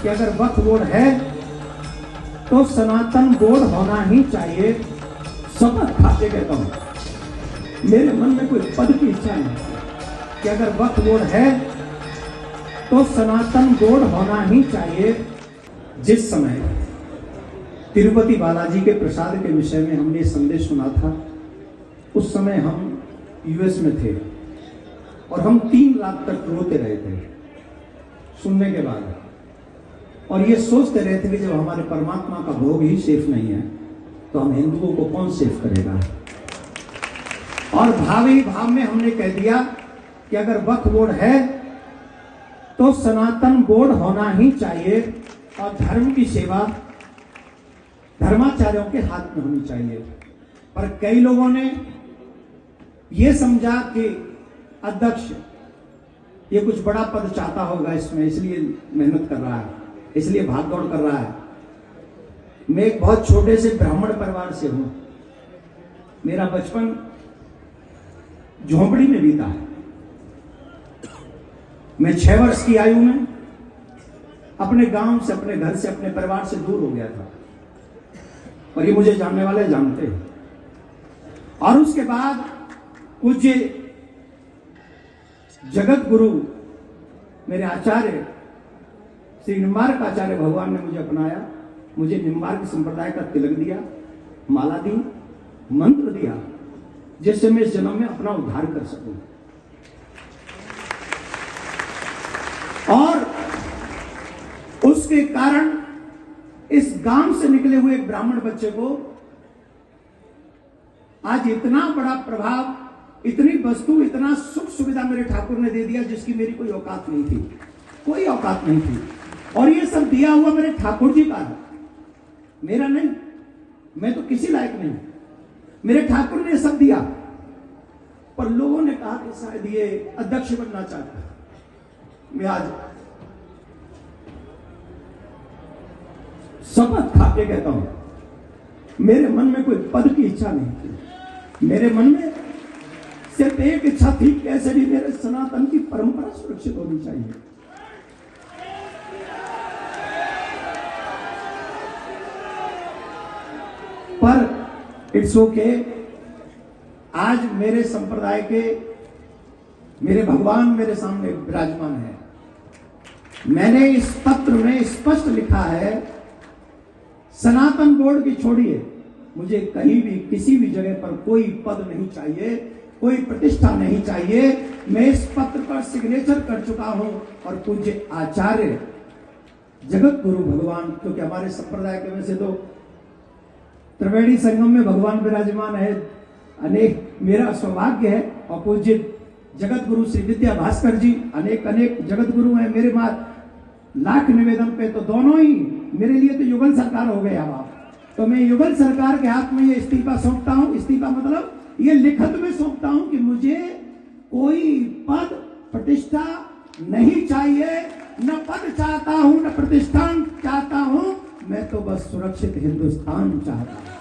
कि अगर वक्फ बोर्ड है तो सनातन बोर्ड होना ही चाहिए। शपथ खा के कहता हूं, मेरे मन में कोई पद की इच्छा नहीं कि अगर वक्फ बोर्ड है तो सनातन बोर्ड होना ही चाहिए। जिस समय तिरुपति बालाजी के प्रसाद के विषय में हमने संदेश सुना था, उस समय हम यूएस में थे और हम 3 रात तक रोते रहे थे सुनने के बाद, और ये सोचते रहे थे कि जब हमारे परमात्मा का भोग ही सेफ नहीं है तो हम हिंदुओं को कौन सेफ करेगा। और भावी भाव में हमने कह दिया कि अगर वक्फ बोर्ड है तो सनातन बोर्ड होना ही चाहिए और धर्म की सेवा धर्माचार्यों के हाथ में होनी चाहिए। पर कई लोगों ने यह समझा कि अध्यक्ष ये कुछ बड़ा पद चाहता होगा इसमें, इसलिए मेहनत कर रहा है, इसलिए भाग दौड़ कर रहा है। मैं एक बहुत छोटे से ब्राह्मण परिवार से हूं। मेरा बचपन झोंपड़ी में बीता है। मैं 6 वर्ष की आयु में अपने गांव से, अपने घर से, अपने परिवार से दूर हो गया था, और ये मुझे जानने वाले जानते हैं। और उसके बाद पूज्य जगत गुरु मेरे आचार्य श्री निम्बार्क आचार्य भगवान ने मुझे अपनाया, मुझे निम्बार्क संप्रदाय का तिलक दिया, माला दी, मंत्र दिया, जिससे मैं इस जन्म में अपना उद्धार कर सकूं। और उसके कारण इस गांव से निकले हुए एक ब्राह्मण बच्चे को आज इतना बड़ा प्रभाव, इतनी वस्तु, इतना सुख सुविधा मेरे ठाकुर ने दे दिया जिसकी मेरी कोई औकात नहीं थी, कोई औकात नहीं थी। और ये सब दिया हुआ मेरे ठाकुर जी का है, मेरा नहीं। मैं तो किसी लायक नहीं, मेरे ठाकुर ने सब दिया। पर लोगों ने कहा कि शायद ये अध्यक्ष बनना चाहता है। मैं आज शपथ खा के कहता हूं, मेरे मन में कोई पद की इच्छा नहीं थी। मेरे मन में सिर्फ एक इच्छा थी, कैसे भी मेरे सनातन की परंपरा सुरक्षित होनी चाहिए। पर इट्स ओके, आज मेरे संप्रदाय के मेरे भगवान मेरे सामने विराजमान है। मैंने इस पत्र में स्पष्ट लिखा है, सनातन बोर्ड की छोड़िए, मुझे कहीं भी किसी भी जगह पर कोई पद नहीं चाहिए, कोई प्रतिष्ठा नहीं चाहिए। मैं इस पत्र पर सिग्नेचर कर चुका हूं और पूज्य आचार्य जगत गुरु भगवान, क्योंकि हमारे संप्रदाय के में से तो त्रिवेणी संगम में भगवान विराजमान है, अनेक मेरा सौभाग्य है। और पूज्य जगत गुरु श्री विद्या भास्कर जी, अनेक अनेक जगत गुरु हैं मेरे मां लाख निवेदन पे, तो दोनों ही मेरे लिए तो युगल सरकार हो गए। अब आप तो मैं युगल सरकार के हाथ में ये इस्तीफा सौंपता हूं। इस्तीफा मतलब ये लिखित में सौंपता हूं कि मुझे कोई पद प्रतिष्ठा नहीं चाहिए, न पद चाहता हूं, न प्रतिष्ठान चाहता हूं, मैं तो बस सुरक्षित हिंदुस्तान चाहता हूं।